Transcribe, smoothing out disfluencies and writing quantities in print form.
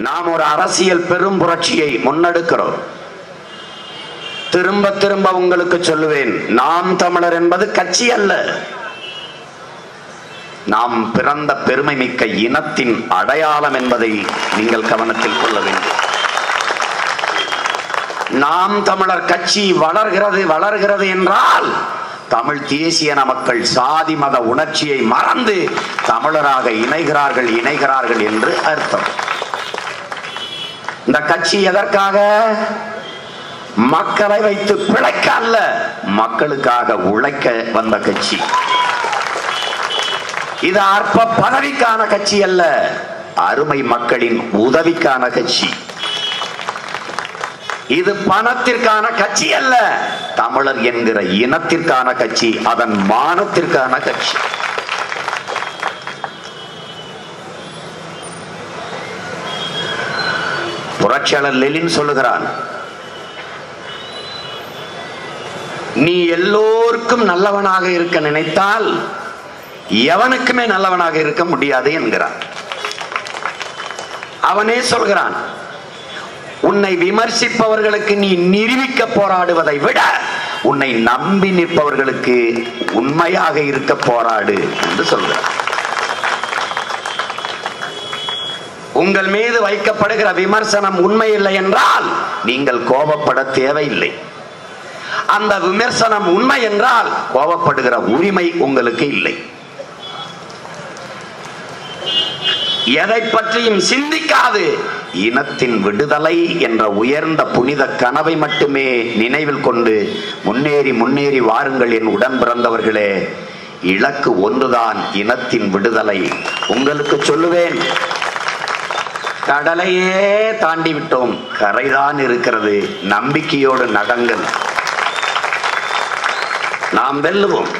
நாம் ஒரு அரசியல் பெரும் புரட்சியை முன்னெடுக்கிறோம். திரும்ப திரும்ப உங்களுக்கு சொல்லுவேன், நாம் தமிழர் என்பது கட்சி அல்ல. நாம் பிறந்த பெருமை மிக்க இனத்தின் அடையாளம் என்பதை நீங்கள் கவனத்தில் கொள்ள வேண்டும். நாம் தமிழர் கட்சி வளர்கிறது என்றால் தமிழ் தேசியன மக்கள் சாதி மத உணர்ச்சியை மறந்து தமிழராக இணைகிறார்கள் என்று அர்த்தம். இந்த கட்சி எதற்காக? மக்களை வைத்து பிழைக்க அல்ல, மக்களுக்காக உழைக்க வந்த கட்சி. இது அற்ப பதவிக்கான கட்சி அல்ல, அருமை மக்களின் உதவிக்கான கட்சி. இது பணத்திற்கான கட்சி அல்ல, தமிழர் என்கிற இனத்திற்கான கட்சி, அதன் மானத்திற்கான கட்சி. புரட்சியாளர் லெனின் சொல்லுகிறான், நீ எல்லோருக்கும் நல்லவனாக இருக்க நினைத்தால் எவனுக்குமே நல்லவனாக இருக்க முடியாது என்கிறான். அவனே சொல்கிறான், உன்னை விமர்சிப்பவர்களுக்கு நீ நிரூபிக்க போராடுவதை விட உன்னை நம்பி நிற்பவர்களுக்கு உண்மையாக இருக்க போராடு என்று சொல்கிறார். உங்கள் மீது வைக்கப்படுகிற விமர்சனம் உண்மை இல்லை என்றால் நீங்கள் கோபப்பட தேவையில்லை. அந்த விமர்சனம் உண்மை என்றால் கோபப்படுகிற உரிமை உங்களுக்கு இல்லை. எதை பற்றியும் சிந்திக்காது இனத்தின் விடுதலை என்ற உயர்ந்த புனித கனவை மட்டுமே நினைவில் கொண்டு முன்னேறி வாருங்கள் என் உடன் பிறந்தவர்களே. இலக்கு ஒன்றுதான், இனத்தின் விடுதலை. உங்களுக்கு சொல்லுவேன், கடலையே தாண்டி விட்டோம், கரைதான் இருக்கிறது. நம்பிக்கையோடு நடங்கள், நாம் வெல்லுவோம்.